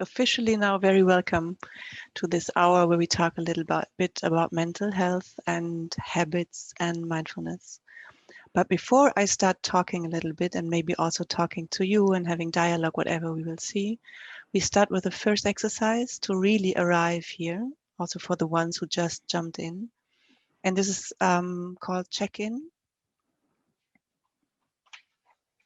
officially now very welcome to this hour where we talk a little bit about mental health and habits and mindfulness. But before I start talking a little bit and maybe also talking to you and having dialogue, whatever we will see, we start with the first exercise to really arrive here, also for the ones who just jumped in. And this is called check-in.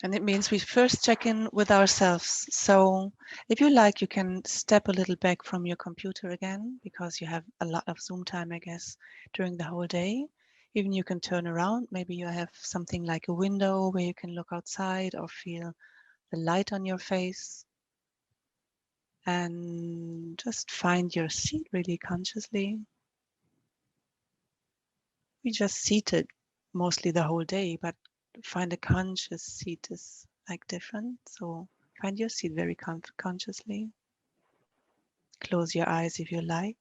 And it means we first check in with ourselves. So if you like, you can step a little back from your computer again, because you have a lot of Zoom time, I guess, during the whole day. Even you can turn around. Maybe you have something like a window where you can look outside or feel the light on your face. And just find your seat really consciously. We just seated mostly the whole day, but find a conscious seat is like different. So find your seat very consciously. Close your eyes if you like.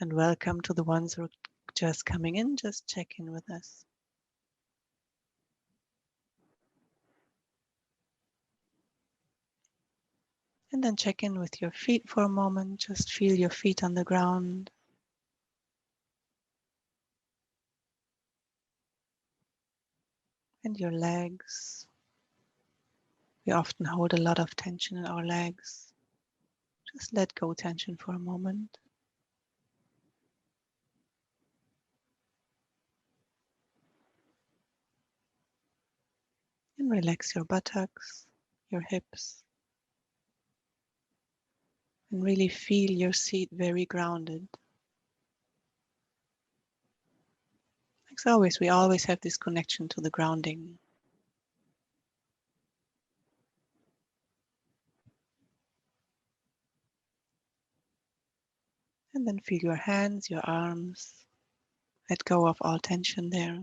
And welcome to the ones who are just coming in. Just check in with us. And then check in with your feet for a moment. Just feel your feet on the ground. And your legs. We often hold a lot of tension in our legs. Just let go tension for a moment. And relax your buttocks, your hips. And really feel your seat very grounded. As always, we always have this connection to the grounding. And then feel your hands, your arms. Let go of all tension there.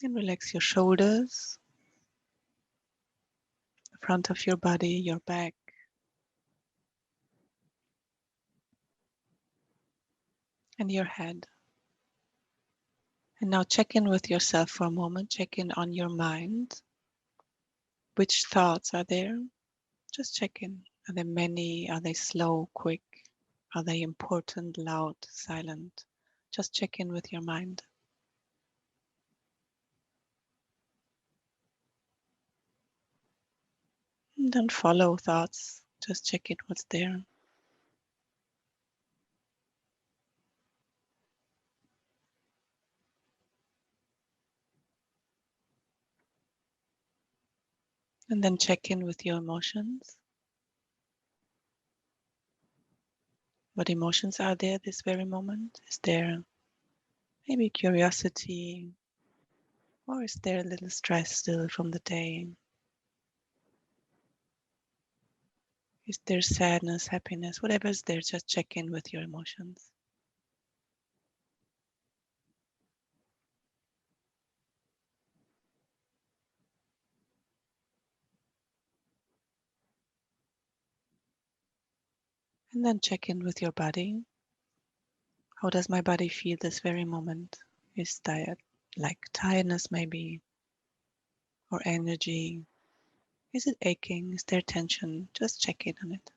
And relax your shoulders, the front of your body, your back. And your head. And now check in with yourself for a moment. Check in on your mind. Which thoughts are there? Just check in. Are there many? Are they slow, quick? Are they important, loud, silent? Just check in with your mind. And don't follow thoughts. Just check in what's there. And then check in with your emotions. What emotions are there this very moment? Is there maybe curiosity? Or is there a little stress still from the day? Is there sadness, happiness, whatever is there, just check in with your emotions. And then check in with your body. How does my body feel this very moment? Is that like tiredness maybe? Or energy? Is it aching? Is there tension? Just check in on it.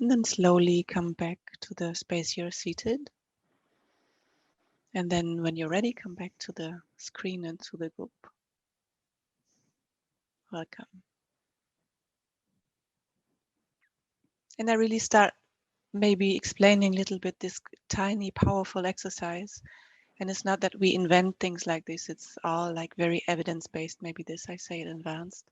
And then slowly come back to the space you're seated. And then when you're ready, come back to the screen and to the group. Welcome. And I really start maybe explaining a little bit this tiny, powerful exercise. And it's not that we invent things like this. It's all like very evidence-based. Maybe this, I say it advanced.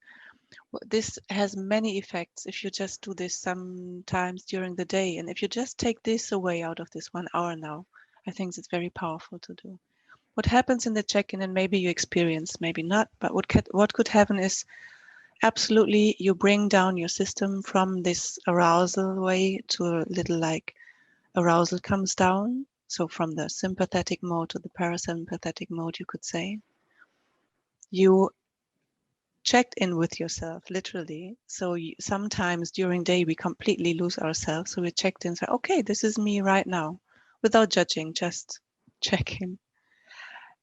This has many effects if you just do this sometimes during the day. And if you just take this away out of this 1 hour now, I think it's very powerful to do. What happens in the check-in, and maybe you experience, maybe not, but what could happen is absolutely you bring down your system from this arousal way to a little like arousal comes down. So from the sympathetic mode to the parasympathetic mode, you could say. You checked in with yourself, literally. So sometimes during day we completely lose ourselves. So we checked in, so okay, this is me right now, without judging, just checking.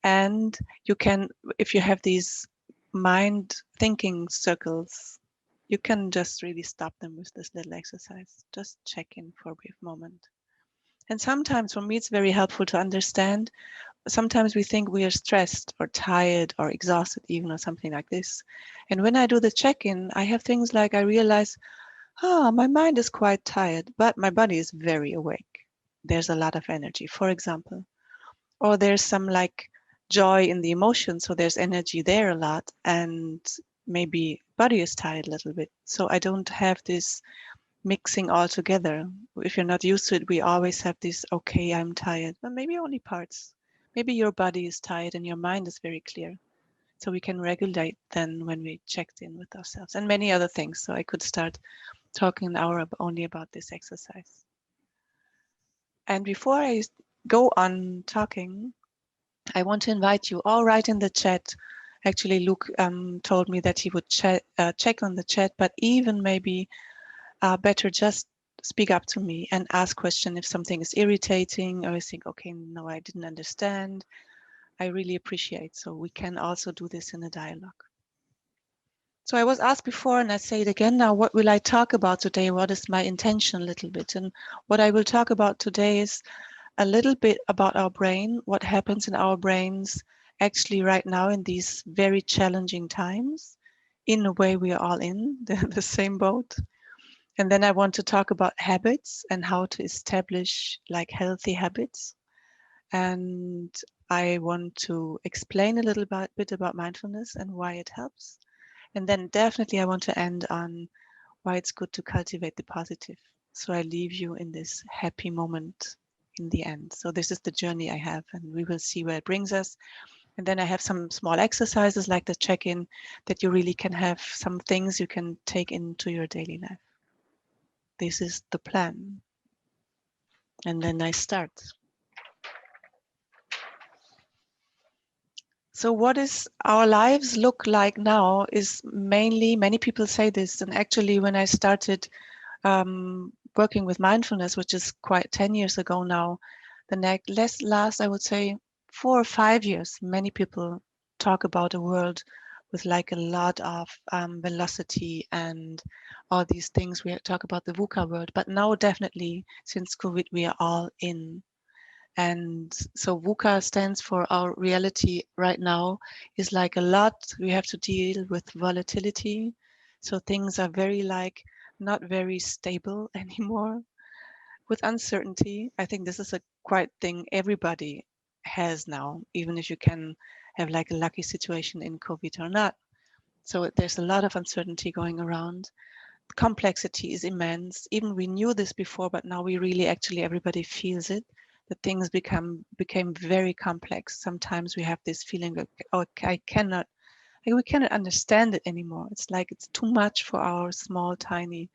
And you can, if you have these mind thinking circles, you can just really stop them with this little exercise. Just check in for a brief moment. And sometimes for me, it's very helpful to understand. Sometimes we think we are stressed or tired or exhausted, even, or something like this. And when I do the check in, I have things like I realize, my mind is quite tired, but my body is very awake. There's a lot of energy, for example. Or there's some like joy in the emotion, so there's energy there a lot, and maybe body is tired a little bit. So I don't have this mixing all together. If you're not used to it, we always have this, okay, I'm tired, but maybe only parts. Maybe your body is tired and your mind is very clear. So we can regulate then when we checked in with ourselves, and many other things. So I could start talking an hour only about this exercise. And before I go on talking, I want to invite you all right in the chat. Actually, Luke told me that he would check on the chat, but even maybe better just speak up to me and ask question if something is irritating or you think, okay, no, I didn't understand. I really appreciate. So we can also do this in a dialogue. So I was asked before, and I say it again now, what will I talk about today? What is my intention a little bit? And what I will talk about today is a little bit about our brain, what happens in our brains actually right now in these very challenging times. In a way, we are all in the same boat. And then I want to talk about habits and how to establish like healthy habits. And I want to explain a little bit about mindfulness and why it helps. And then definitely I want to end on why it's good to cultivate the positive. So I leave you in this happy moment in the end. So this is the journey I have, and we will see where it brings us. And then I have some small exercises like the check-in that you really can have some things you can take into your daily life. This is the plan. And then I start. So what is our lives look like now is mainly, many people say this, and actually when I started working with mindfulness, which is quite 10 years ago now, last, I would say 4 or 5 years, many people talk about a world with like a lot of velocity and all these things. We talk about the VUCA world, but now definitely since COVID, we are all in. And so VUCA stands for our reality right now is like a lot. We have to deal with volatility. So things are very like not very stable anymore. With uncertainty, I think this is a quite thing everybody has now, even if you can have like a lucky situation in COVID or not. So there's a lot of uncertainty going around. Complexity is immense. Even we knew this before, but now we really actually everybody feels it. That things became very complex. Sometimes we have this feeling that, oh, we cannot understand it anymore. It's like it's too much for our small, tiny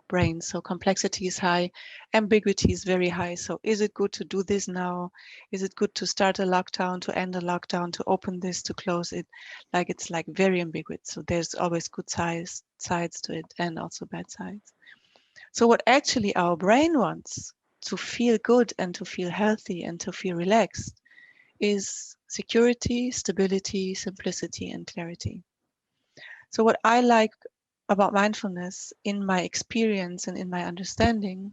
brain. So complexity is high, ambiguity is very high. So is it good to do this now? Is it good to start a lockdown, to end a lockdown, to open this, to close it? Like it's like very ambiguous. So there's always good sides to it and also bad sides. So what actually our brain wants to feel good and to feel healthy and to feel relaxed is security, stability, simplicity, and clarity. So what I like about mindfulness in my experience and in my understanding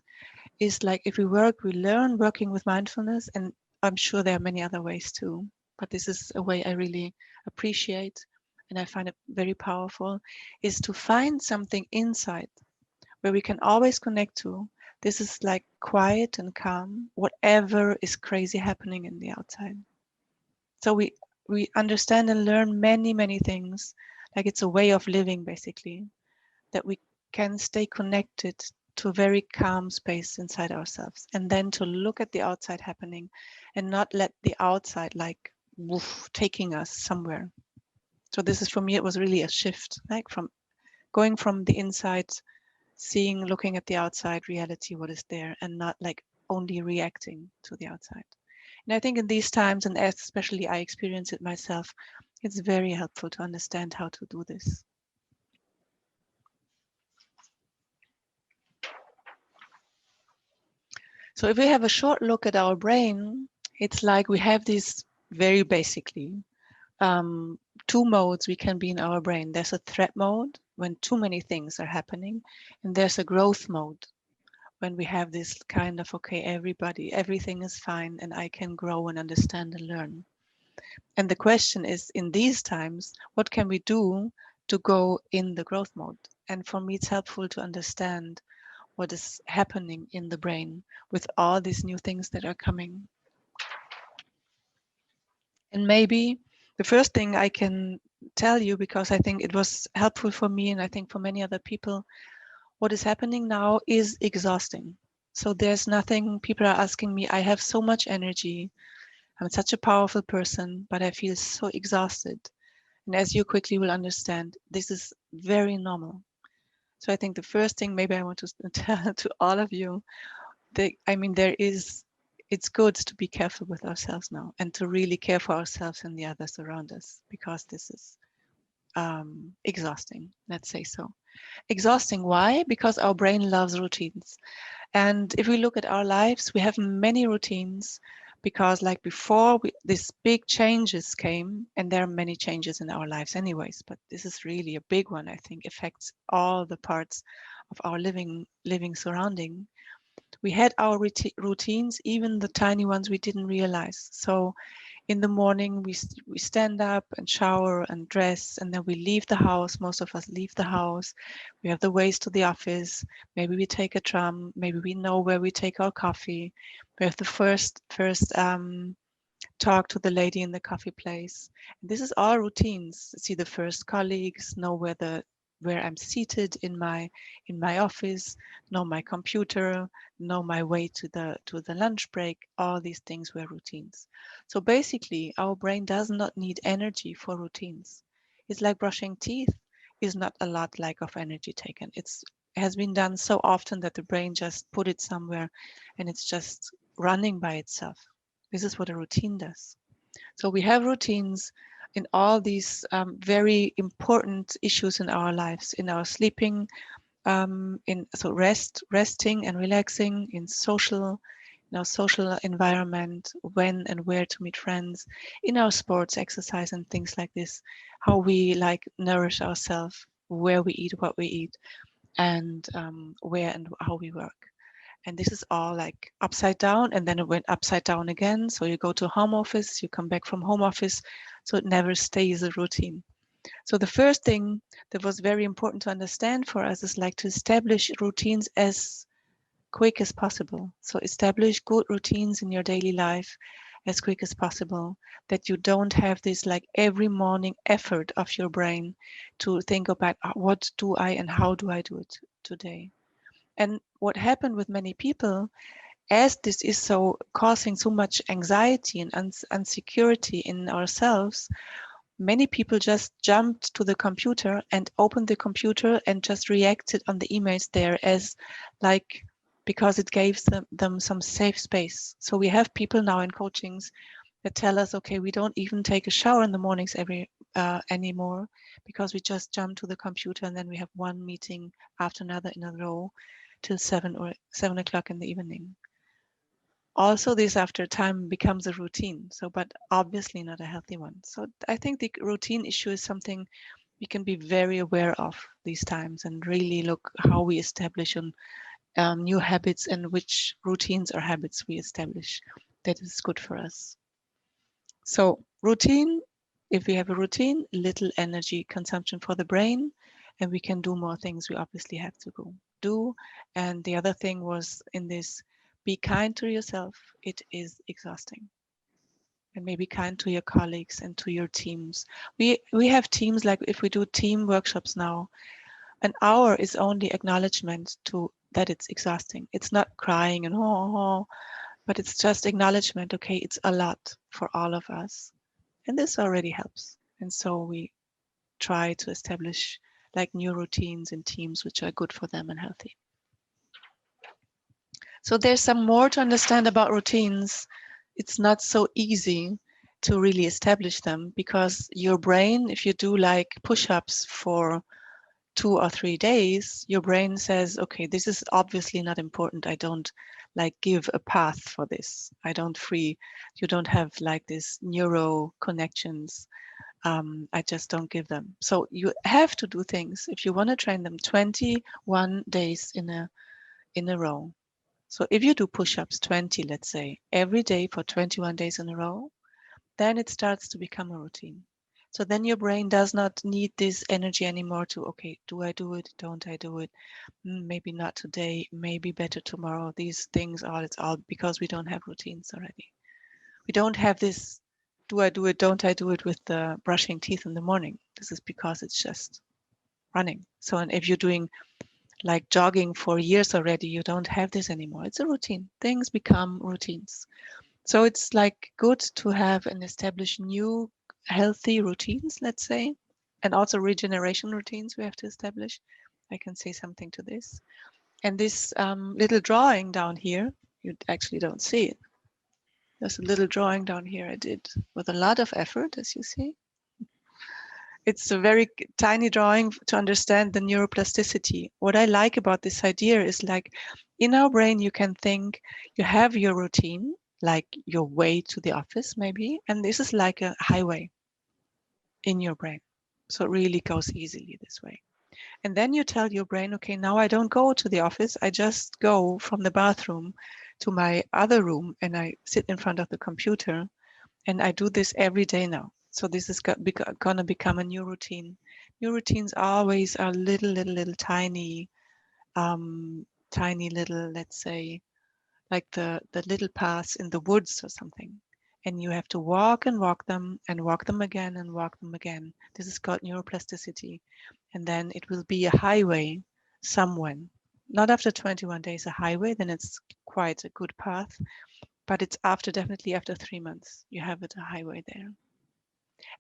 is like if we learn working with mindfulness, and I'm sure there are many other ways too, but this is a way I really appreciate and I find it very powerful, is to find something inside where we can always connect to. This is like quiet and calm, whatever is crazy happening in the outside. So we understand and learn many things, like it's a way of living basically, that we can stay connected to a very calm space inside ourselves, and then to look at the outside happening and not let the outside like woof, taking us somewhere. So this is for me, it was really a shift, like from going from the inside, seeing, looking at the outside reality, what is there, and not like only reacting to the outside. And I think in these times, and especially I experience it myself, it's very helpful to understand how to do this. So if we have a short look at our brain, it's like we have these very basically um, two modes we can be in our brain. There's a threat mode when too many things are happening, and there's a growth mode when we have this kind of, okay, everything is fine and I can grow and understand and learn. And the question is, in these times, what can we do to go in the growth mode? And for me, it's helpful to understand what is happening in the brain with all these new things that are coming. And maybe the first thing I can tell you, because I think it was helpful for me and I think for many other people, what is happening now is exhausting. So there's nothing, people are asking me, I have so much energy, I'm such a powerful person, but I feel so exhausted. And as you quickly will understand, this is very normal. So I think the first thing maybe I want to tell to all of you, it's good to be careful with ourselves now and to really care for ourselves and the others around us, because this is exhausting, let's say so. Exhausting, why? Because our brain loves routines. And if we look at our lives, we have many routines because like before these big changes came, and there are many changes in our lives anyways, but this is really a big one, I think, affects all the parts of our living surrounding. We had our routines, even the tiny ones we didn't realize. So in the morning, we stand up and shower and dress, and then we leave the house. Most of us leave the house. We have the ways to the office. Maybe we take a tram. Maybe we know where we take our coffee. We have the first talk to the lady in the coffee place. This is all routines. See the first colleagues, know where I'm seated in my office, know my computer, know my way to the lunch break. All these things were routines. So basically, our brain does not need energy for routines. It's like brushing teeth is not a lot like of energy taken. It has been done so often that the brain just put it somewhere and it's just running by itself. This is what a routine does. So we have routines in all these very important issues in our lives, in our sleeping, resting and relaxing, in our social environment, when and where to meet friends, in our sports, exercise, and things like this, how we like nourish ourselves, where we eat, what we eat, and where and how we work. And this is all like upside down, and then it went upside down again. So you go to home office, you come back from home office, so it never stays a routine. So the first thing that was very important to understand for us is like to establish routines as quick as possible. So establish good routines in your daily life as quick as possible, that you don't have this like every morning effort of your brain to think about what do I and how do I do it today. And what happened with many people, as this is so causing so much anxiety and insecurity in ourselves, many people just jumped to the computer and opened the computer and just reacted on the emails there as like, because it gave them some safe space. So we have people now in coachings that tell us, okay, we don't even take a shower in the mornings anymore, because we just jump to the computer and then we have one meeting after another in a row till 7 o'clock in the evening. Also, this after time becomes a routine. So, but obviously not a healthy one. So I think the routine issue is something we can be very aware of these times and really look how we establish new habits and which routines or habits we establish that is good for us. So routine, if we have a routine, little energy consumption for the brain, and we can do more things we obviously have to go do. And the other thing was in this, be kind to yourself. It is exhausting. And maybe kind to your colleagues and to your teams. We have teams, like if we do team workshops now, an hour is only acknowledgement to that it's exhausting. It's not crying and but it's just acknowledgement. Okay, it's a lot for all of us. And this already helps. And so we try to establish like new routines in teams which are good for them and healthy. So there's some more to understand about routines. It's not so easy to really establish them, because your brain, if you do like push-ups for 2 or 3 days, your brain says, okay, this is obviously not important. I don't like give a path for this. You don't have like this neuro connections. I just don't give them. So you have to do things if you want to train them 21 days in a row. So if you do push-ups 20, let's say, every day for 21 days in a row, then it starts to become a routine. So then your brain does not need this energy anymore to, okay, do I do it? Don't I do it? Maybe not today, maybe better tomorrow. These things all, it's all because we don't have routines already. We don't have this, do I do it? Don't I do it with the brushing teeth in the morning? This is because it's just running. So, and if you're doing like jogging for years already, you don't have this anymore. It's a routine. Things become routines. So it's like good to have and establish new healthy routines, let's say, and also regeneration routines we have to establish. I can say something to this. And this little drawing down here, you actually don't see it. There's a little drawing down here I did with a lot of effort, as you see. It's a very tiny drawing to understand the neuroplasticity. What I like about this idea is like in our brain, you can think you have your routine, like your way to the office, maybe, and this is like a highway in your brain. So it really goes easily this way. And then you tell your brain, okay, now I don't go to the office. I just go from the bathroom to my other room and I sit in front of the computer and I do this every day now. So this is gonna become a new routine. New routines always are little tiny, tiny little, let's say, like the little paths in the woods or something. And you have to walk and walk them and walk them again and walk them again. This is called neuroplasticity. And then it will be a highway somewhere. Not after 21 days a highway, then it's quite a good path, but it's definitely after 3 months, you have it a highway there.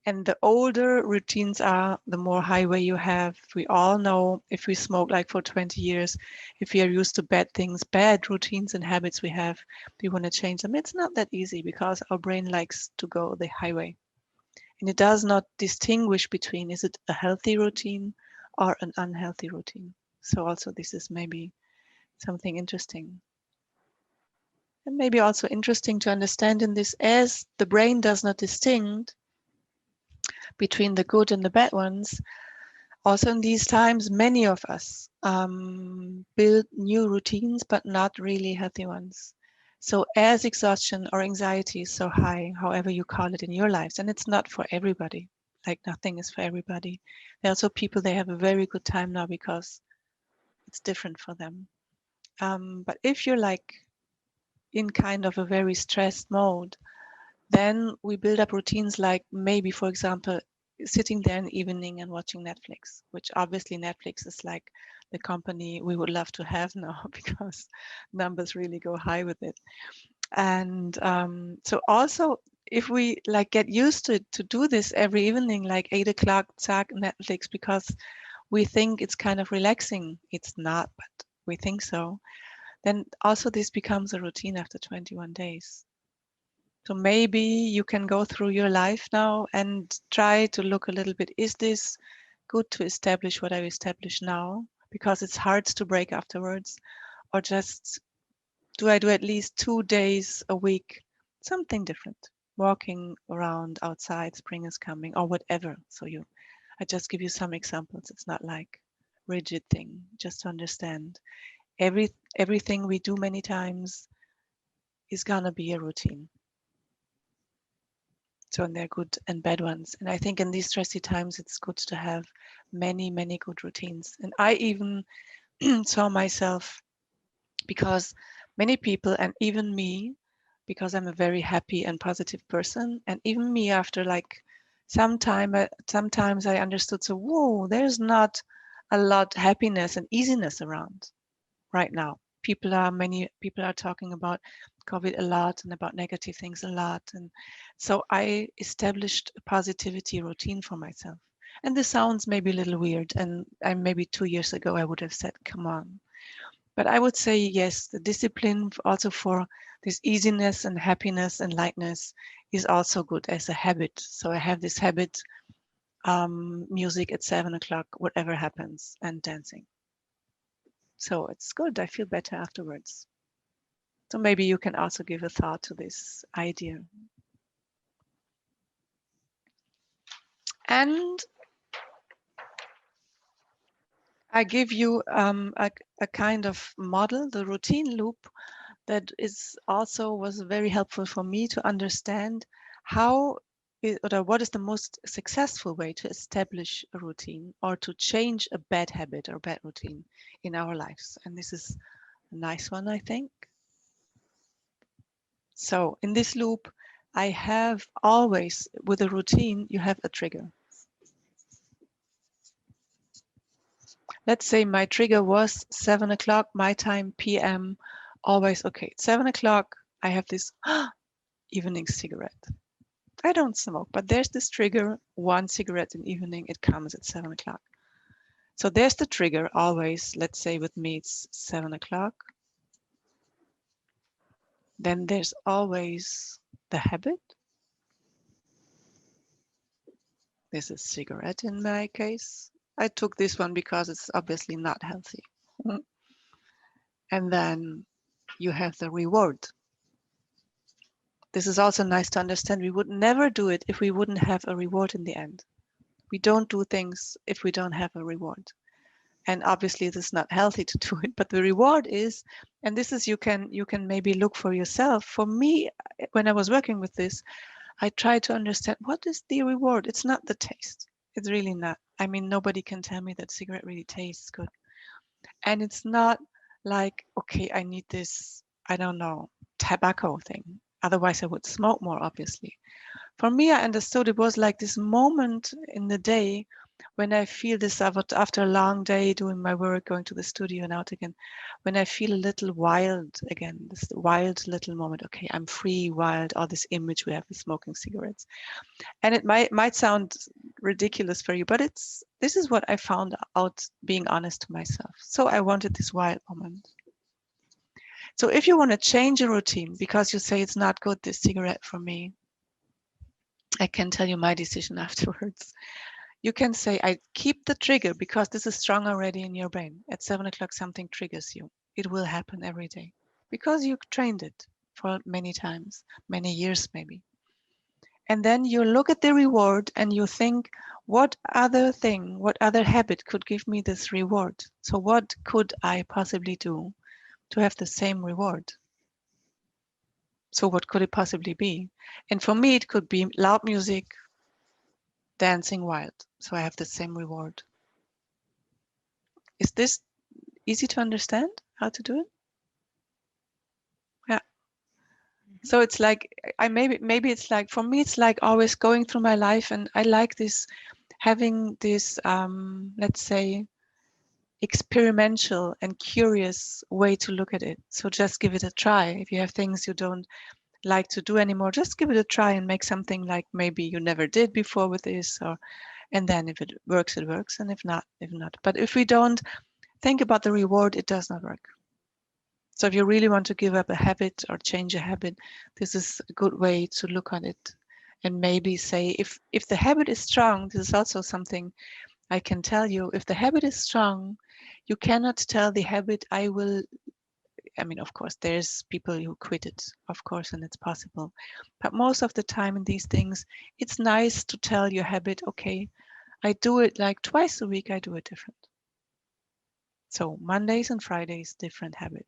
And the older routines are, the more highway you have. We all know if we smoke like for 20 years, if we are used to bad things, bad routines and habits we have, we want to change them. It's not that easy because our brain likes to go the highway. And it does not distinguish between is it a healthy routine or an unhealthy routine. So also this is maybe something interesting. And maybe also interesting to understand in this, as the brain does not distinct between the good and the bad ones. Also in these times, many of us build new routines, but not really healthy ones. So as exhaustion or anxiety is so high, however you call it in your lives, and it's not for everybody, like nothing is for everybody. There are also people, they have a very good time now because it's different for them. But if you're like in kind of a very stressed mode, then we build up routines like maybe, for example, sitting there in the evening and watching Netflix, which obviously Netflix is like the company we would love to have now because numbers really go high with it. And so also if we like get used to it, to do this every evening, like 8 o'clock, zack, Netflix, because we think it's kind of relaxing. It's not, but we think so. Then also this becomes a routine after 21 days. So maybe you can go through your life now and try to look a little bit, is this good to establish what I've established now? Because it's hard to break afterwards. Or just, do I do at least 2 days a week, something different? Walking around outside, spring is coming, or whatever. So I just give you some examples. It's not like rigid thing, just to understand. Everything we do many times is gonna be a routine. So, and they're good and bad ones. And I think in these stressy times, it's good to have many good routines. And I even saw myself, because many people, and even me, because I'm a very happy and positive person, and even me after like some time, sometimes I understood, so, whoa, there's not a lot happiness and easiness around right now. Many people are talking about COVID a lot and about negative things a lot. And so I established a positivity routine for myself. And this sounds maybe a little weird. And maybe 2 years ago, I would have said, come on. But I would say, yes, the discipline also for this easiness and happiness and lightness is also good as a habit. So I have this habit, music at 7 o'clock, whatever happens, and dancing. So it's good. I feel better afterwards. So maybe you can also give a thought to this idea. And I give you a kind of model, the routine loop, that is also was very helpful for me to understand how or what is the most successful way to establish a routine or to change a bad habit or bad routine in our lives. And this is a nice one, I think. So in this loop, I have always, with a routine, you have a trigger. Let's say my trigger was 7 o'clock, my time, PM, always, okay, 7 o'clock, I have this evening cigarette. I don't smoke, but there's this trigger, one cigarette in the evening, it comes at 7 o'clock. So there's the trigger always, let's say with me it's 7 o'clock. Then there's always the habit. This is cigarette in my case. I took this one because it's obviously not healthy. And then you have the reward. This is also nice to understand. We would never do it if we wouldn't have a reward in the end. We don't do things if we don't have a reward. And obviously this is not healthy to do it, but the reward is, and this is, you can maybe look for yourself. For me, when I was working with this, I tried to understand what is the reward. It's not the taste. It's really not. I mean, nobody can tell me that cigarette really tastes good. And it's not like, okay, I need this, I don't know, tobacco thing. Otherwise I would smoke more, obviously. For me, I understood it was like this moment in the day when I feel this after a long day doing my work, going to the studio and out again, when I feel a little wild again, this wild little moment. Okay, I'm free, wild, all this image we have with smoking cigarettes. And it might sound ridiculous for you, but this is what I found out being honest to myself. So I wanted this wild moment. So if you want to change a routine because you say it's not good, this cigarette for me, I can tell you my decision afterwards. You can say, I keep the trigger because this is strong already in your brain. At 7 o'clock, something triggers you. It will happen every day because you trained it for many times, many years maybe. And then you look at the reward and you think, what other thing, what other habit could give me this reward? So what could I possibly do to have the same reward? So what could it possibly be? And for me, it could be loud music, dancing wild. So I have the same reward. Is this easy to understand how to do it? Yeah. So it's like maybe it's like for me it's like always going through my life, and I like this having this let's say experimental and curious way to look at it. So just give it a try. If you have things you don't like to do anymore, just give it a try and make something like maybe you never did before with this, or and then if it works, it works, and if not, if not. But if we don't think about the reward, it does not work. So if you really want to give up a habit or change a habit, this is a good way to look at it and maybe say, if the habit is strong, this is also something I can tell you, if the habit is strong, you cannot tell the habit, I mean, of course, there's people who quit it, of course, and it's possible. But most of the time in these things, it's nice to tell your habit, okay, I do it like twice a week, I do it different. So Mondays and Fridays, different habit.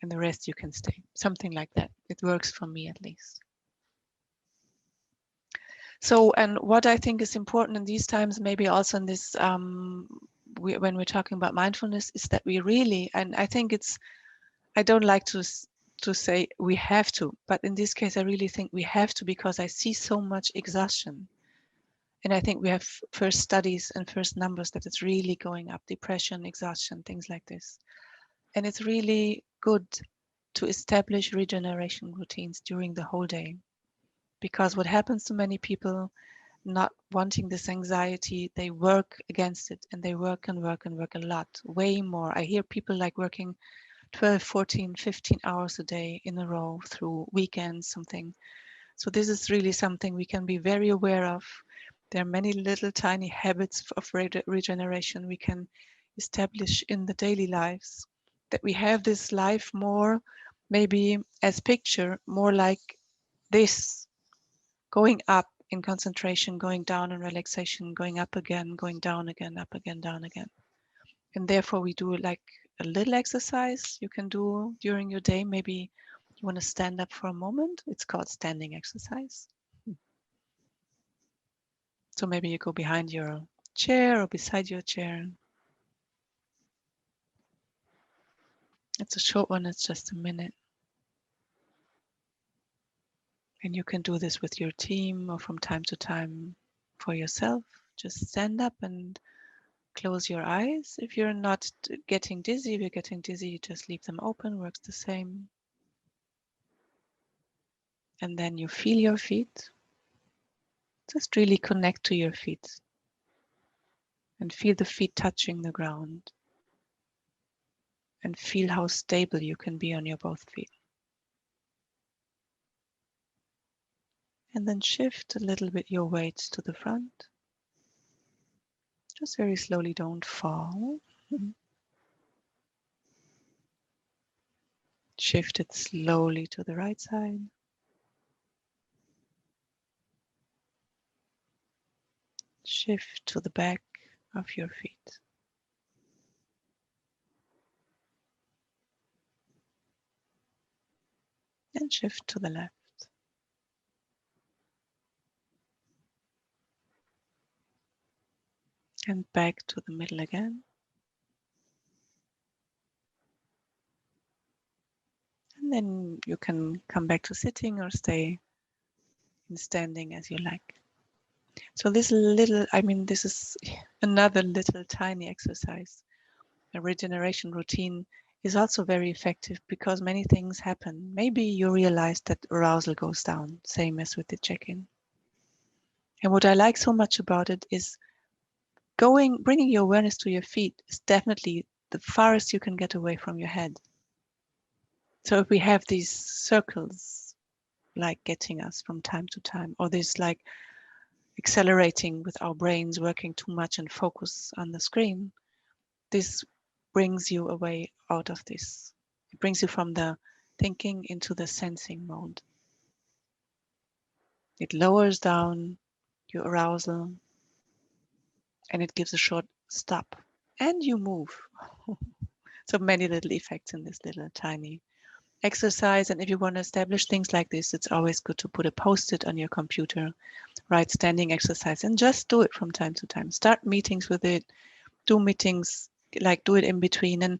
And the rest you can stay. Something like that. It works for me at least. So, and what I think is important in these times, maybe also in this, when we're talking about mindfulness, is that we really, and I think I don't like to say we have to, but in this case, I really think we have to because I see so much exhaustion. And I think we have first studies and first numbers that it's really going up, depression, exhaustion, things like this. And it's really good to establish regeneration routines during the whole day. Because what happens to many people not wanting this anxiety, they work against it and they work and work and work a lot, way more. I hear people like working 12, 14, 15 hours a day in a row through weekends, something. So this is really something we can be very aware of. There are many little tiny habits of regeneration we can establish in the daily lives, that we have this life more maybe as picture more like this, going up in concentration, going down in relaxation, going up again, going down again, up again, down again. And therefore we do like a little exercise you can do during your day. Maybe you want to stand up for a moment. It's called standing exercise. So maybe you go behind your chair or beside your chair. It's a short one, it's just a minute. And you can do this with your team or from time to time for yourself. Just stand up and close your eyes. If you're not getting dizzy, if you're getting dizzy, you just leave them open, works the same. And then you feel your feet. Just really connect to your feet and feel the feet touching the ground and feel how stable you can be on your both feet. And then shift a little bit your weight to the front. Just very slowly, don't fall. Shift it slowly to the right side. Shift to the back of your feet. And shift to the left. And back to the middle again. And then you can come back to sitting or stay in standing as you like. So this little, this is another little tiny exercise. A regeneration routine is also very effective because many things happen. Maybe you realize that arousal goes down, same as with the check-in. And what I like so much about it is bringing your awareness to your feet is definitely the farthest you can get away from your head. So if we have these circles like getting us from time to time, or this like accelerating with our brains working too much and focus on the screen, this brings you away out of this. It brings you from the thinking into the sensing mode. It lowers down your arousal and it gives a short stop and you move. So many little effects in this little tiny exercise. And if you want to establish things like this, it's always good to put a post-it on your computer, write standing exercise, and just do it from time to time. Start meetings with it, do meetings, like do it in between.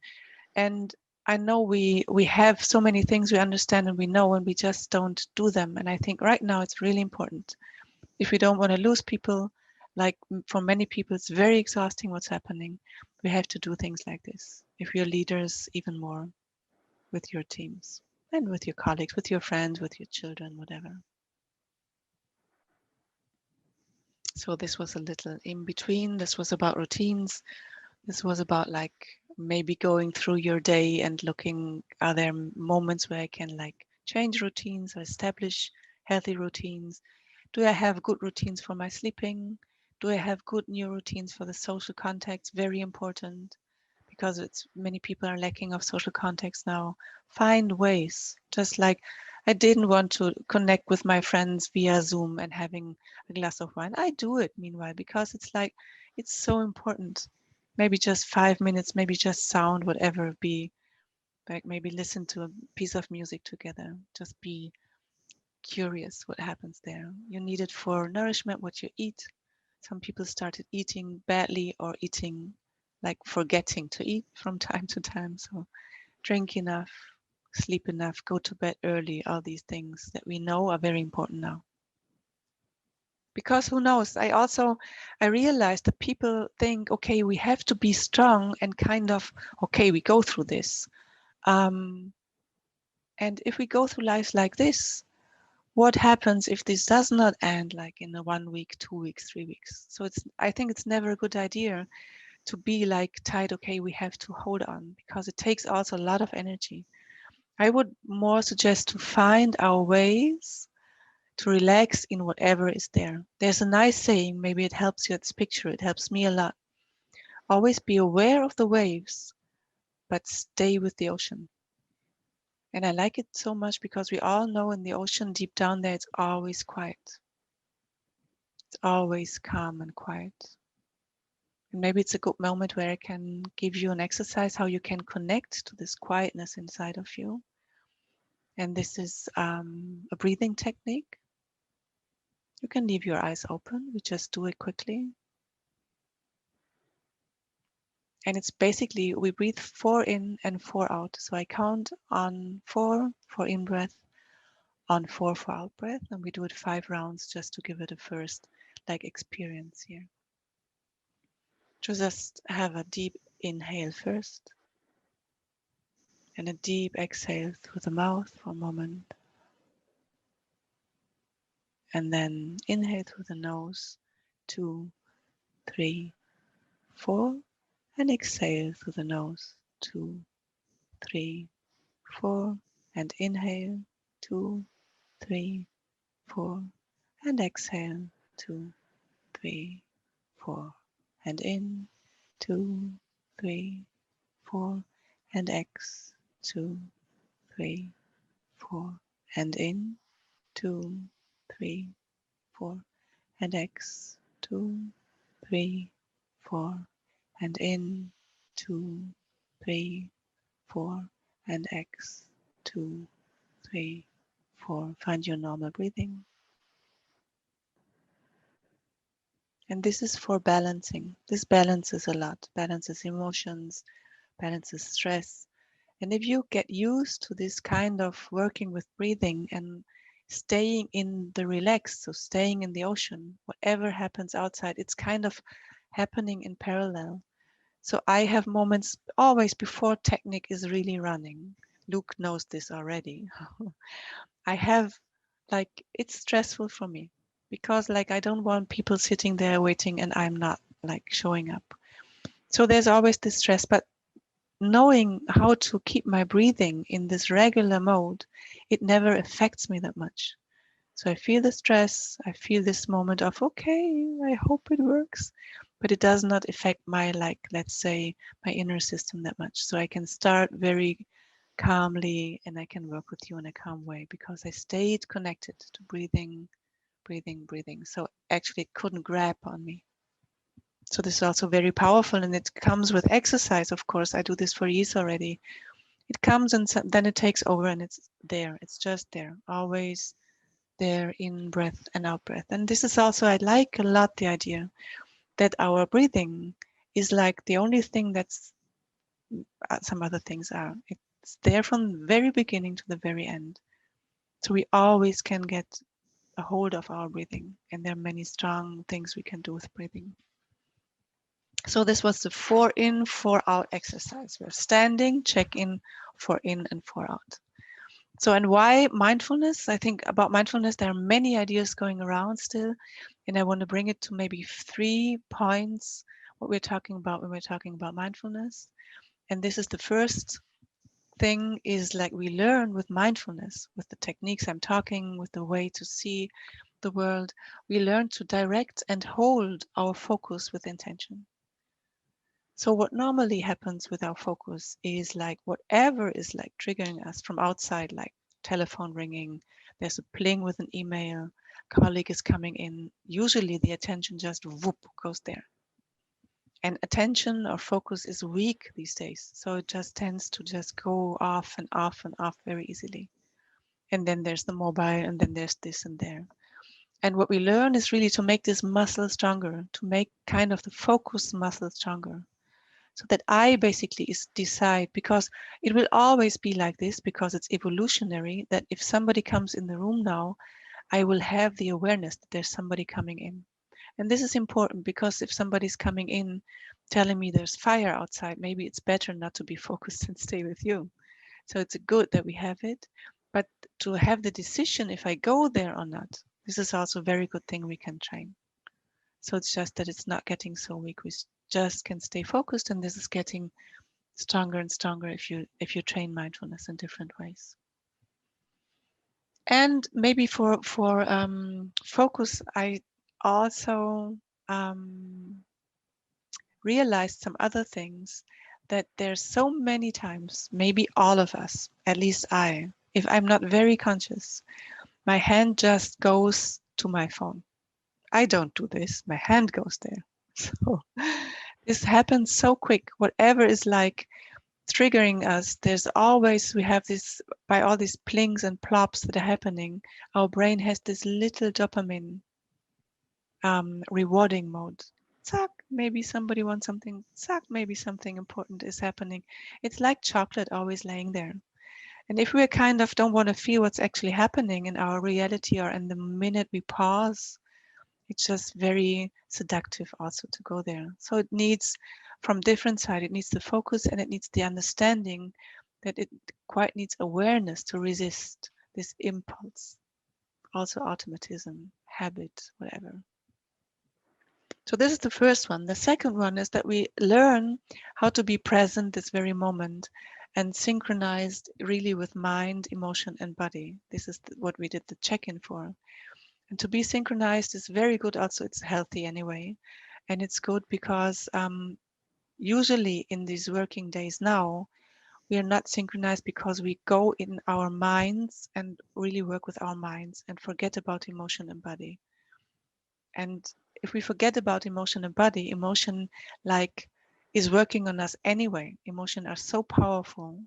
And I know we have so many things we understand and we know, and we just don't do them. And I think right now it's really important. If we don't want to lose people, like for many people, it's very exhausting what's happening. We have to do things like this. If you're leaders, even more with your teams and with your colleagues, with your friends, with your children, whatever. So this was a little in between. This was about routines. This was about like maybe going through your day and looking, are there moments where I can like change routines or establish healthy routines? Do I have good routines for my sleeping? Do I have good new routines for the social context? Very important, because it's many people are lacking of social context now. Find ways, just like I didn't want to connect with my friends via Zoom and having a glass of wine. I do it meanwhile because it's like, it's so important. Maybe just 5 minutes, maybe just sound, whatever be, like maybe listen to a piece of music together. Just be curious what happens there. You need it for nourishment, what you eat. Some people started eating badly or eating like forgetting to eat from time to time. So drink enough, sleep enough, go to bed early, all these things that we know are very important now. Because who knows, I realized that people think, okay, we have to be strong and kind of, okay, we go through this. And if we go through life like this, what happens if this does not end like in a 1 week, 2 weeks, 3 weeks? So I think it's never a good idea to be like tight, okay, we have to hold on, because it takes also a lot of energy. I would more suggest to find our ways to relax in whatever is there. There's a nice saying, maybe it helps you at this picture, it helps me a lot. Always be aware of the waves, but stay with the ocean. And I like it so much because we all know in the ocean deep down there, it's always quiet. It's always calm and quiet. And maybe it's a good moment where I can give you an exercise how you can connect to this quietness inside of you. And this is a breathing technique. You can leave your eyes open. We just do it quickly. And it's basically, we breathe 4 in and 4 out. So I count on 4 for in breath, on 4 for out breath. And we do it 5 rounds just to give it a first like experience here. Just have a deep inhale first. And a deep exhale through the mouth for a moment. And then inhale through the nose, 2, 3, 4. And exhale through the nose, 2, 3, 4. And inhale, 2, 3, 4. And exhale, 2, 3, 4. And in, 2, 3, 4. And X, 2, 3, 4. And in, 2, 3, 4. And X, 2, 3, 4. And in, 2, 3, 4. And X, 2, 3, 4. Find your normal breathing. And this is for balancing. This balances a lot, balances emotions, balances stress. And if you get used to this kind of working with breathing and staying in the relaxed, so staying in the ocean, whatever happens outside, it's kind of happening in parallel. So I have moments always before technique is really running. Luke knows this already. I have like, it's stressful for me because like I don't want people sitting there waiting and I'm not like showing up. So there's always this stress, but knowing how to keep my breathing in this regular mode, it never affects me that much. So I feel the stress, I feel this moment of, okay, I hope it works, but it does not affect my, like, let's say, my inner system that much. So I can start very calmly and I can work with you in a calm way because I stayed connected to breathing, breathing, breathing. So actually it couldn't grab on me. So this is also very powerful and it comes with exercise, of course. I do this for years already. It comes and then it takes over and it's there. It's just there, always there, in breath and out breath. And this is also, I like a lot the idea that our breathing is like the only thing that's, some other things are. It's there from the very beginning to the very end. So we always can get a hold of our breathing. And there are many strong things we can do with breathing. So this was the 4 in, 4 out exercise. We're standing, check in, 4 in and 4 out. So, and why mindfulness? I think about mindfulness, there are many ideas going around still, and I want to bring it to maybe 3 points, what we're talking about when we're talking about mindfulness. And this is the first thing is like we learn with mindfulness, with the techniques I'm talking, with the way to see the world, we learn to direct and hold our focus with intention. So what normally happens with our focus is like whatever is like triggering us from outside, like telephone ringing, there's a pling with an email, colleague is coming in, usually the attention just whoop goes there. And attention or focus is weak these days. So it just tends to just go off and off and off very easily. And then there's the mobile and then there's this and there. And what we learn is really to make this muscle stronger, to make kind of the focus muscle stronger. So that I basically decide, because it will always be like this, because it's evolutionary, that if somebody comes in the room now, I will have the awareness that there's somebody coming in. And this is important because if somebody's coming in telling me there's fire outside, maybe it's better not to be focused and stay with you. So it's good that we have it, but to have the decision if I go there or not, this is also a very good thing we can train. So it's just that it's not getting so weak. We just can stay focused, and this is getting stronger and stronger if you train mindfulness in different ways. And maybe for focus, I also realized some other things that there's so many times, maybe all of us, at least I, if I'm not very conscious, my hand just goes to my phone. I don't do this, my hand goes there. So this happens so quick. Whatever is like triggering us, there's always, we have this, by all these plings and plops that are happening, our brain has this little dopamine rewarding mode. Zack, maybe somebody wants something. Zack, maybe something important is happening. It's like chocolate always laying there. And if we kind of don't want to feel what's actually happening in our reality, or in the minute we pause, it's just very seductive also to go there. So it needs, from different side, it needs the focus, and it needs the understanding that it quite needs awareness to resist this impulse. Also automatism, habit, whatever. So this is the first one. The second one is that we learn how to be present this very moment and synchronized really with mind, emotion, and body. This is what we did the check-in for. And to be synchronized is very good. Also, it's healthy anyway. And it's good because usually in these working days now, we are not synchronized because we go in our minds and really work with our minds and forget about emotion and body. And if we forget about emotion and body, emotion like is working on us anyway. Emotions are so powerful.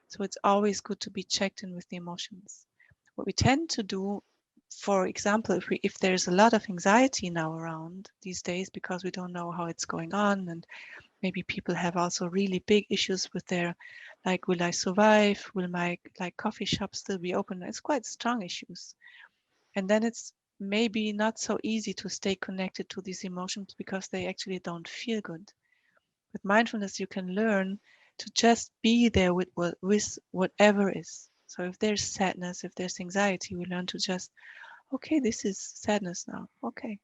So it's always good to be checked in with the emotions. What we tend to do, for example, if there's a lot of anxiety now around these days because we don't know how it's going on, and maybe people have also really big issues with their, like, will I survive? Will my like coffee shop still be open? It's quite strong issues. And then it's maybe not so easy to stay connected to these emotions because they actually don't feel good. With mindfulness, you can learn to just be there with whatever is. So if there's sadness, if there's anxiety, we learn to just, okay, this is sadness now. Okay.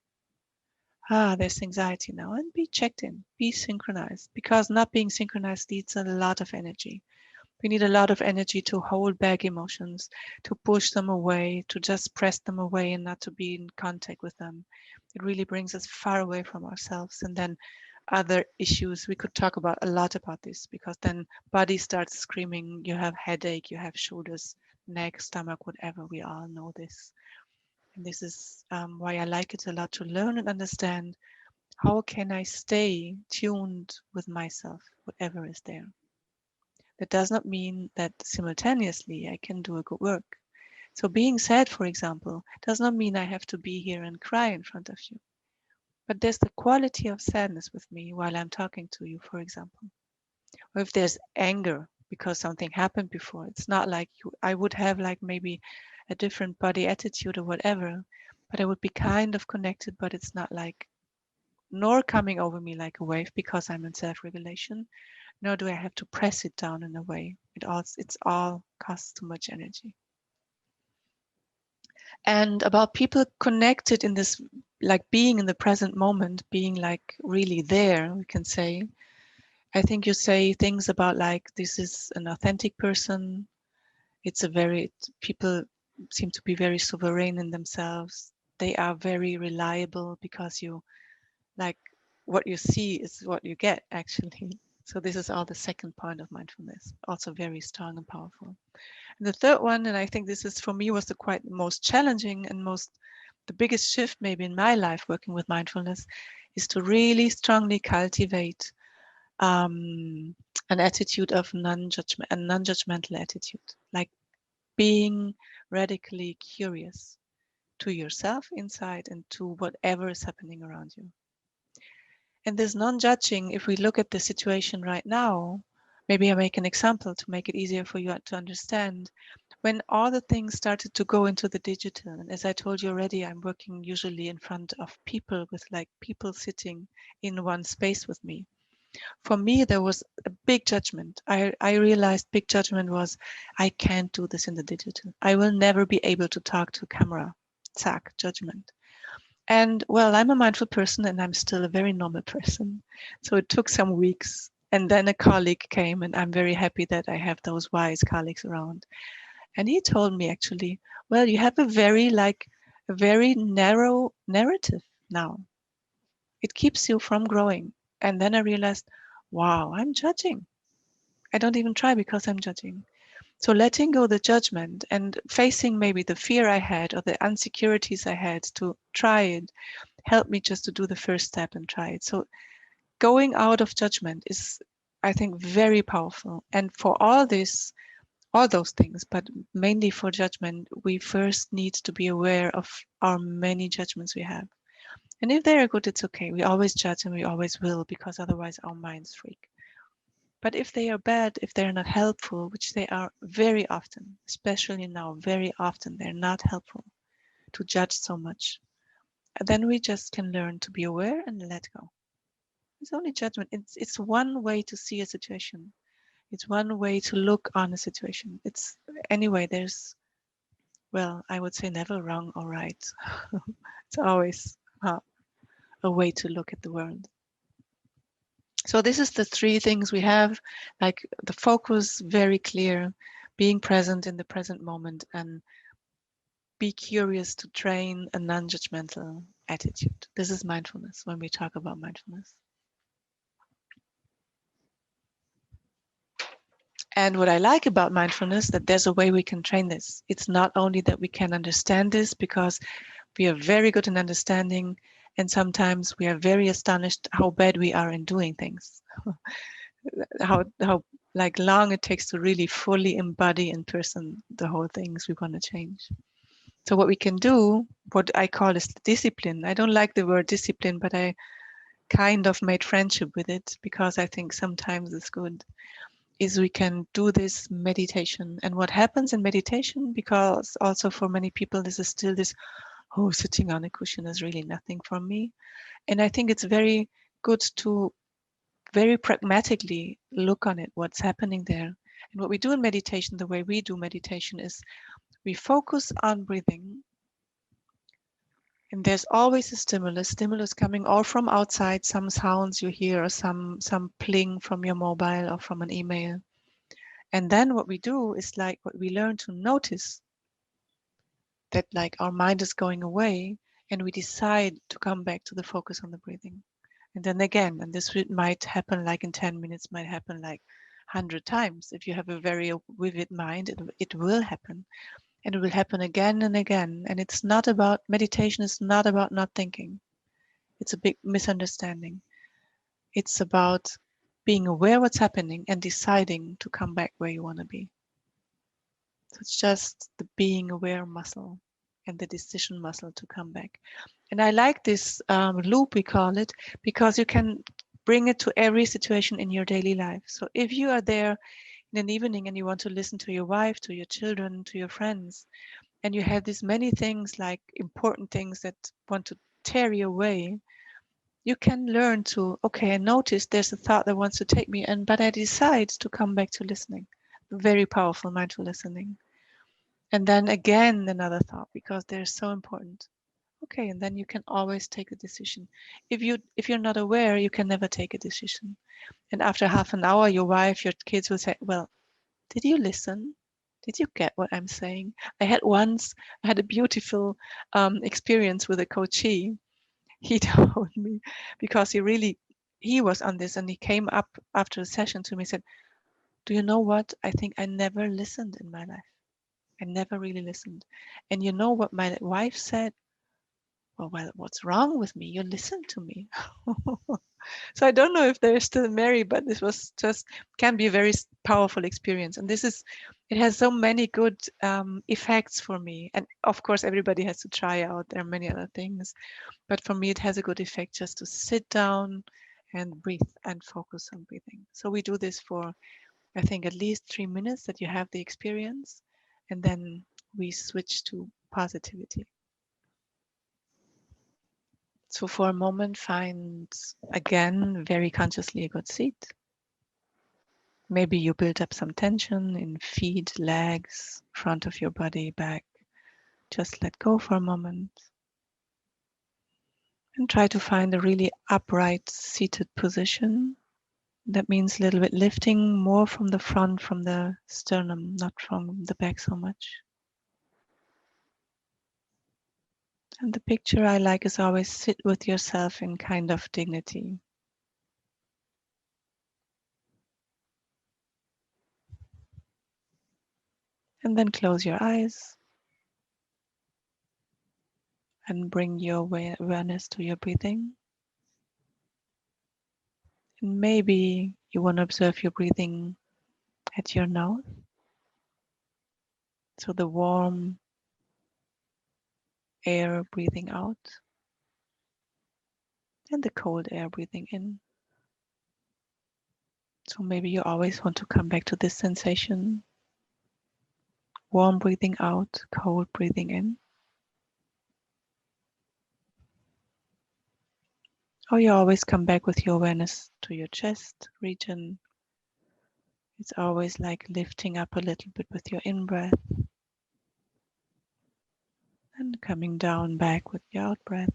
There's anxiety now, and be checked in, be synchronized, because not being synchronized needs a lot of energy. We need a lot of energy to hold back emotions, to push them away, to just press them away and not to be in contact with them. It really brings us far away from ourselves. And then other issues, we could talk about a lot about this, because then body starts screaming, you have headache, you have shoulders, neck, stomach, whatever. We all know this. And this is why I like it a lot, to learn and understand how can I stay tuned with myself, whatever is there. That does not mean that simultaneously I can do a good work. So being sad, for example, does not mean I have to be here and cry in front of you. But there's the quality of sadness with me while I'm talking to you, for example. Or if there's anger because something happened before, it's not like I would have like maybe a different body attitude or whatever, but I would be kind of connected, but it's not like, nor coming over me like a wave because I'm in self-regulation, nor do I have to press it down in a way. It's all costs too much energy. And about people connected in this, like being in the present moment, being like really there, we can say. I think you say things about like, this is an authentic person. People seem to be very sovereign in themselves. They are very reliable because you, like, what you see is what you get actually. So this is all the second point of mindfulness, also very strong and powerful. And the third one, and I think this is for me was the quite most challenging and the biggest shift maybe in my life working with mindfulness, is to really strongly cultivate an attitude of non-judgment, a non-judgmental attitude, like being radically curious to yourself inside and to whatever is happening around you. And this non-judging, if we look at the situation right now, maybe I make an example to make it easier for you to understand. When all the things started to go into the digital, and as I told you already, I'm working usually in front of people, with like people sitting in one space with me. For me, there was a big judgment. I realized big judgment was, I can't do this in the digital. I will never be able to talk to a camera. Zack, judgment. And well, I'm a mindful person and I'm still a very normal person. So it took some weeks. And then a colleague came, and I'm very happy that I have those wise colleagues around. And he told me actually, well, you have a very narrow narrative now. It keeps you from growing. And then I realized, wow, I'm judging. I don't even try because I'm judging. So letting go the judgment and facing maybe the fear I had or the insecurities I had to try it helped me just to do the first step and try it. So going out of judgment is, I think, very powerful. And for all this, all those things, but mainly for judgment, we first need to be aware of our many judgments we have. And if they are good, it's okay. We always judge and we always will, because otherwise our minds freak. But if they are bad, if they're not helpful, which they are very often, especially now, very often, they're not helpful to judge so much. And then we just can learn to be aware and let go. It's only judgment. It's one way to see a situation. It's one way to look on a situation. It's anyway, there's, well, I would say never wrong or right. It's always a way to look at the world. So this is the three things we have, like the focus, very clear, being present in the present moment, and be curious to train a non-judgmental attitude. This is mindfulness when we talk about mindfulness. And what I like about mindfulness, that there's a way we can train this. It's not only that we can understand this, because we are very good in understanding, and sometimes we are very astonished how bad we are in doing things. how like long it takes to really fully embody in person the whole things we want to change. So what we can do, what I call is discipline. I don't like the word discipline, but I kind of made friendship with it because I think sometimes it's good, is we can do this meditation. And what happens in meditation, because also for many people this is still this, oh, sitting on a cushion is really nothing for me. And I think it's very good to very pragmatically look on it, what's happening there. And what we do in meditation, the way we do meditation, is we focus on breathing. And there's always a stimulus coming all from outside, some sounds you hear, or some pling from your mobile or from an email. And then what we do is like what we learn to notice, that like our mind is going away, and we decide to come back to the focus on the breathing. And then again, and this might happen like in 10 minutes, might happen like 100 times. If you have a very vivid mind, it will happen. And it will happen again and again. And it's not about, meditation is not about not thinking. It's a big misunderstanding. It's about being aware what's happening and deciding to come back where you want to be. So it's just the being aware muscle and the decision muscle to come back. And I like this loop, we call it, because you can bring it to every situation in your daily life. So if you are there in an evening and you want to listen to your wife, to your children, to your friends, and you have these many things, like important things that want to tear you away, you can learn to, okay, I notice there's a thought that wants to take me, but I decide to come back to listening. Very powerful mindful listening. And then again, another thought, because they're so important. Okay, and then you can always take a decision. If you're not aware, you can never take a decision. And after half an hour, your wife, your kids will say, well, did you listen? Did you get what I'm saying? I had a beautiful experience with a coachee. He told me, because he was on this, and he came up after a session to me and said, do you know what? I think I never listened in my life. I never really listened. And you know what my wife said? Well, what's wrong with me? You listen to me. So I don't know if they're still married, but this was just, can be a very powerful experience. And it has so many good effects for me. And of course, everybody has to try out. There are many other things. But for me, it has a good effect just to sit down and breathe and focus on breathing. So we do this for, I think, at least 3 minutes that you have the experience. And then we switch to positivity. So for a moment, find again very consciously a good seat. Maybe you build up some tension in feet, legs, front of your body, back. Just let go for a moment. And try to find a really upright seated position. That means a little bit lifting more from the front, from the sternum, not from the back so much. And the picture I like is always sit with yourself in kind of dignity. And then close your eyes and bring your awareness to your breathing. And maybe you want to observe your breathing at your nose. So the warm air breathing out and the cold air breathing in. So maybe you always want to come back to this sensation. Warm breathing out, cold breathing in. Or you always come back with your awareness to your chest region. It's always like lifting up a little bit with your in-breath and coming down back with your out-breath.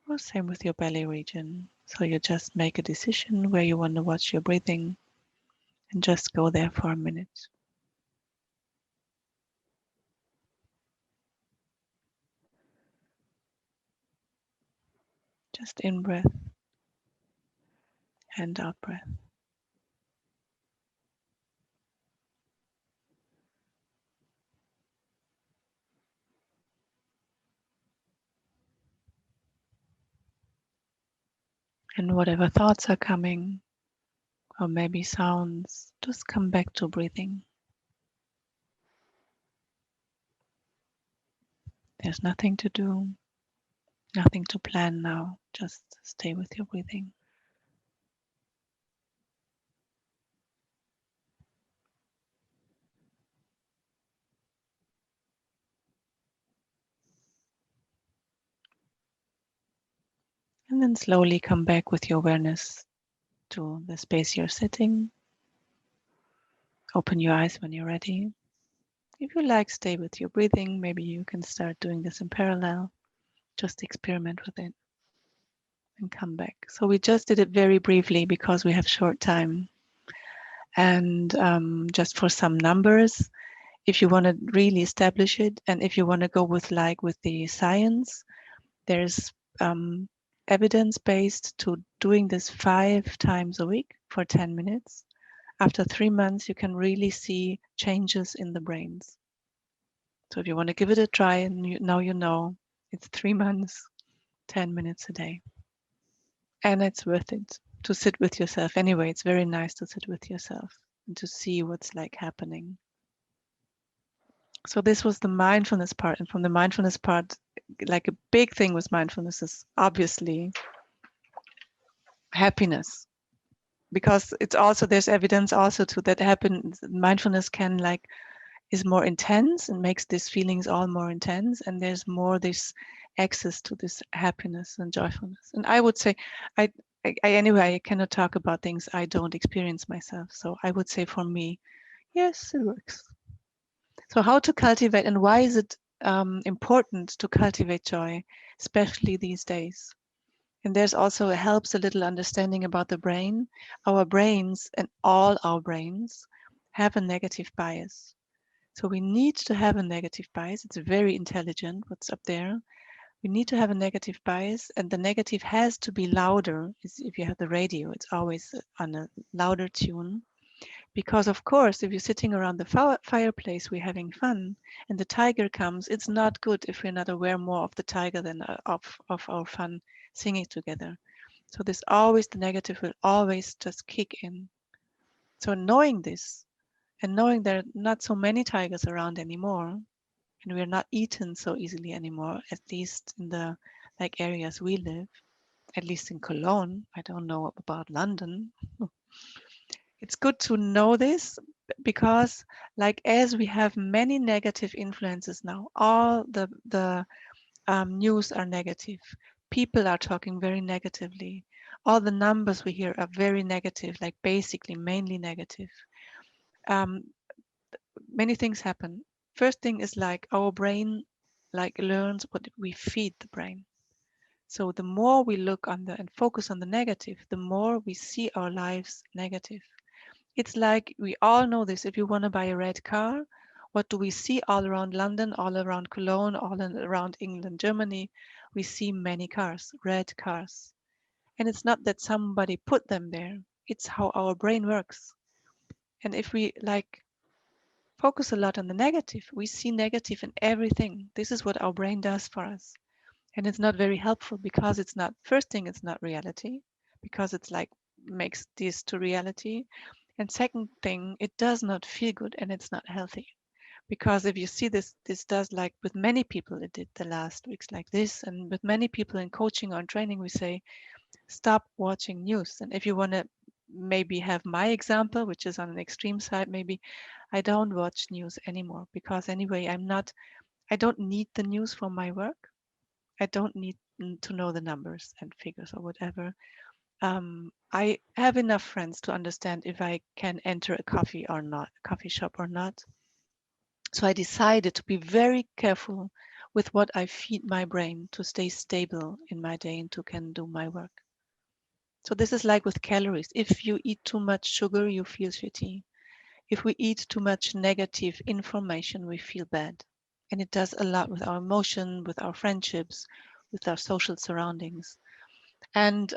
Or same with your belly region. So you just make a decision where you want to watch your breathing and just go there for a minute. Just in-breath and out-breath. And whatever thoughts are coming, or maybe sounds, just come back to breathing. There's nothing to do, nothing to plan now. Just stay with your breathing. And then slowly come back with your awareness to the space you're sitting. Open your eyes when you're ready. If you like, stay with your breathing. Maybe you can start doing this in parallel. Just experiment with it and come back. So we just did it very briefly because we have short time. And just for some numbers, if you want to really establish it, and if you want to go with the science, there's evidence-based to doing this 5 times a week for 10 minutes. After 3 months, you can really see changes in the brains. So if you want to give it a try, and now you know, it's 3 months, 10 minutes a day. And it's worth it to sit with yourself. Anyway, it's very nice to sit with yourself and to see what's like happening. So this was the mindfulness part. And from the mindfulness part, like a big thing with mindfulness is obviously happiness. Because it's also, there's evidence also to that mindfulness can is more intense and makes these feelings all more intense. And there's more this access to this happiness and joyfulness. And I would say, anyway, I cannot talk about things I don't experience myself. So I would say for me, yes, it works. So how to cultivate, and why is it important to cultivate joy, especially these days? And there's also helps a little understanding about the brain. Our brains, and all our brains, have a negative bias. So we need to have a negative bias. It's very intelligent what's up there. We need to have a negative bias, and the negative has to be louder. If you have the radio, it's always on a louder tune. Because of course, if you're sitting around the fireplace, we're having fun, and the tiger comes, it's not good if we're not aware more of the tiger than of our fun singing together. So the negative will always just kick in. So knowing this, and knowing there are not so many tigers around anymore, and we're not eaten so easily anymore, at least in the areas we live, at least in Cologne. I don't know about London. It's good to know this because as we have many negative influences now, all the news are negative. People are talking very negatively. All the numbers we hear are very negative, basically mainly negative. Um, Many things happen. First thing is our brain learns what we feed the brain. So the more we look on and focus on the negative, the more we see our lives negative. It's we all know this. If you want to buy a red car, what do we see all around London, all around Cologne, around England, Germany? We see many cars, red cars. And it's not that somebody put them there. It's how our brain works. And if we like focus a lot on the negative, we see negative in everything. This is what our brain does for us. And it's not very helpful because it's not, first thing, it's not reality, because it's like makes this to reality. And second thing, it does not feel good and it's not healthy. Because if you see this does, like with many people, it did the last weeks like this. And with many people in coaching or in training, we say, stop watching news. And if you want to maybe have my example, which is on an extreme side, maybe I don't watch news anymore because anyway, I don't need the news for my work. I don't need to know the numbers and figures or whatever. I have enough friends to understand if I can enter a coffee or not, coffee shop or not. So I decided to be very careful with what I feed my brain to stay stable in my day and to can do my work. So this is like with calories. If you eat too much sugar, you feel shitty. If we eat too much negative information, we feel bad. And it does a lot with our emotion, with our friendships, with our social surroundings. And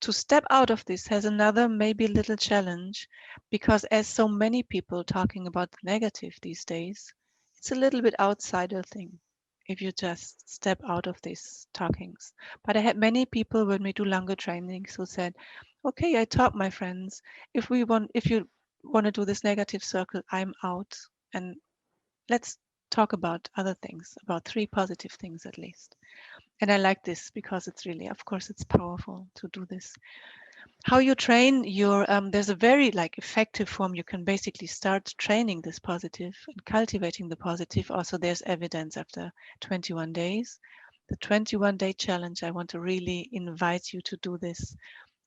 to step out of this has another maybe little challenge because as so many people talking about the negative these days, it's a little bit outsider thing if you just step out of these talkings. But I had many people when we do longer trainings who said, okay, I taught my friends, if you want to do this negative circle, I'm out. And let's talk about other things, about 3 positive things at least. And I like this because it's really, of course, it's powerful to do this. How you train your, there's a very like effective form. You can basically start training this positive and cultivating the positive. Also, there's evidence after 21 days. The 21-day challenge, I want to really invite you to do this,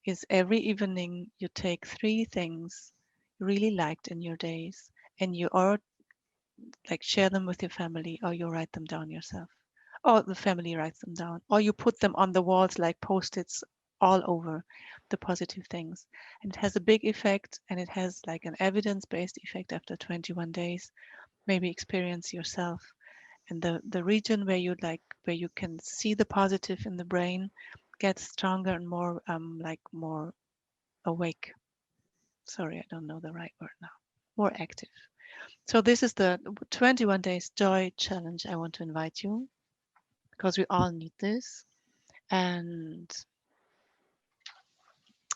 is every evening you take 3 things you really liked in your days and you or like share them with your family or you write them down yourself or the family writes them down, or you put them on the walls like post-its all over the positive things. And it has a big effect and it has like an evidence-based effect after 21 days. Maybe experience yourself. And the region where where you can see the positive in the brain gets stronger and more like more awake. Sorry, I don't know the right word now. More active. So this is the 21 days joy challenge. I want to invite you because we all need this. And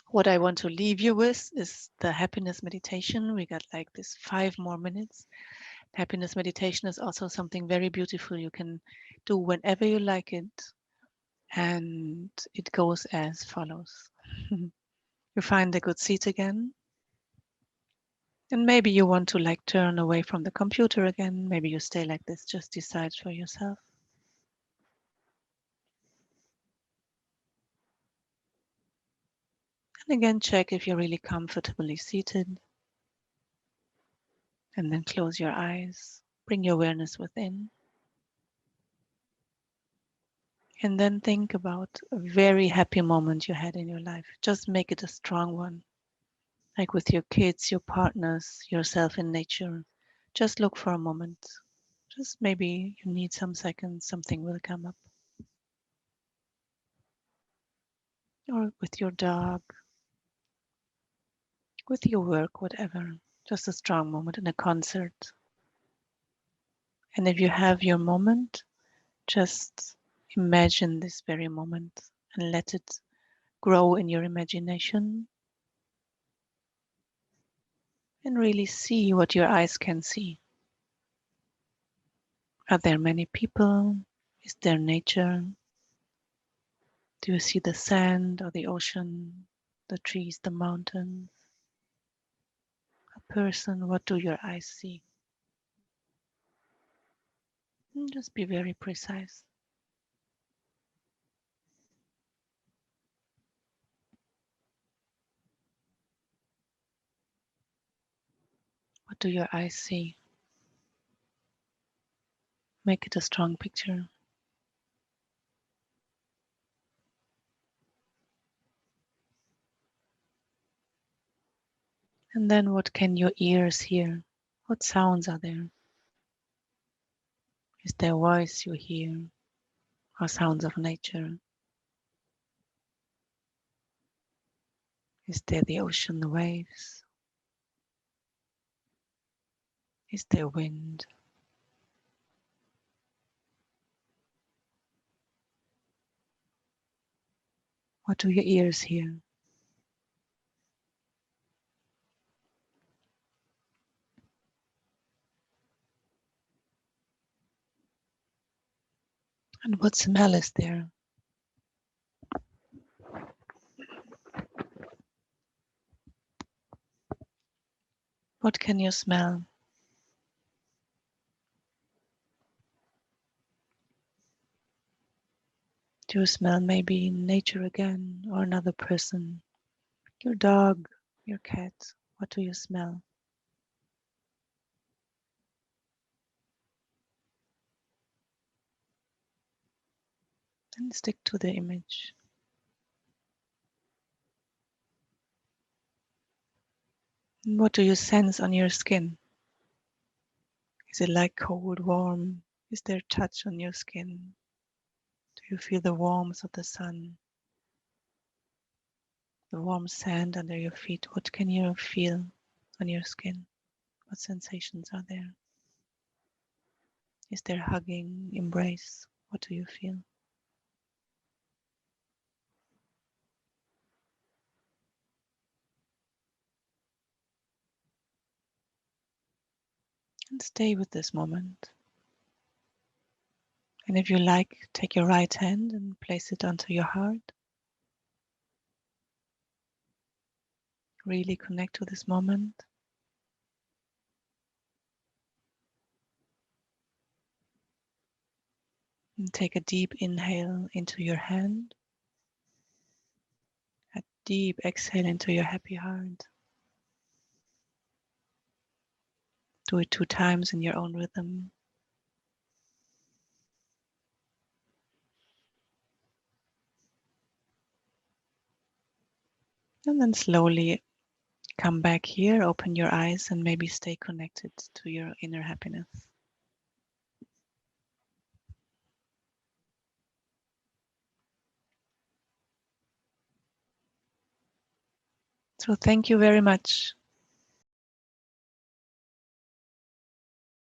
what I want to leave you with is the happiness meditation. We got like this 5 more minutes. Happiness meditation is also something very beautiful you can do whenever you like it. And it goes as follows. You find a good seat again. And maybe you want to like turn away from the computer again. Maybe you stay like this, just decide for yourself. And again, check if you're really comfortably seated. And then close your eyes. Bring your awareness within. And then think about a very happy moment you had in your life. Just make it a strong one, like with your kids, your partners, yourself in nature. Just look for a moment. Just maybe you need some seconds, something will come up. Or with your dog, with your work, whatever. Just a strong moment in a concert. And if you have your moment, just imagine this very moment and let it grow in your imagination. And really see what your eyes can see. Are there many people? Is there nature? Do you see the sand or the ocean, the trees, the mountains? A person? What do your eyes see? And just be very precise. What do your eyes see? Make it a strong picture. And then what can your ears hear? What sounds are there? Is there a voice you hear or sounds of nature? Is there the ocean, the waves? Is there wind? What do your ears hear? And what smell is there? What can you smell? Do you smell maybe nature again, or another person? Your dog, your cat? What do you smell? And stick to the image. And what do you sense on your skin? Is it like cold, warm? Is there touch on your skin? Do you feel the warmth of the sun? The warm sand under your feet? What can you feel on your skin? What sensations are there? Is there hugging, embrace? What do you feel? And stay with this moment. And if you like, take your right hand and place it onto your heart. Really connect to this moment. And take a deep inhale into your hand. A deep exhale into your happy heart. Do it 2 times in your own rhythm. And then slowly come back here, open your eyes, and maybe stay connected to your inner happiness. So thank you very much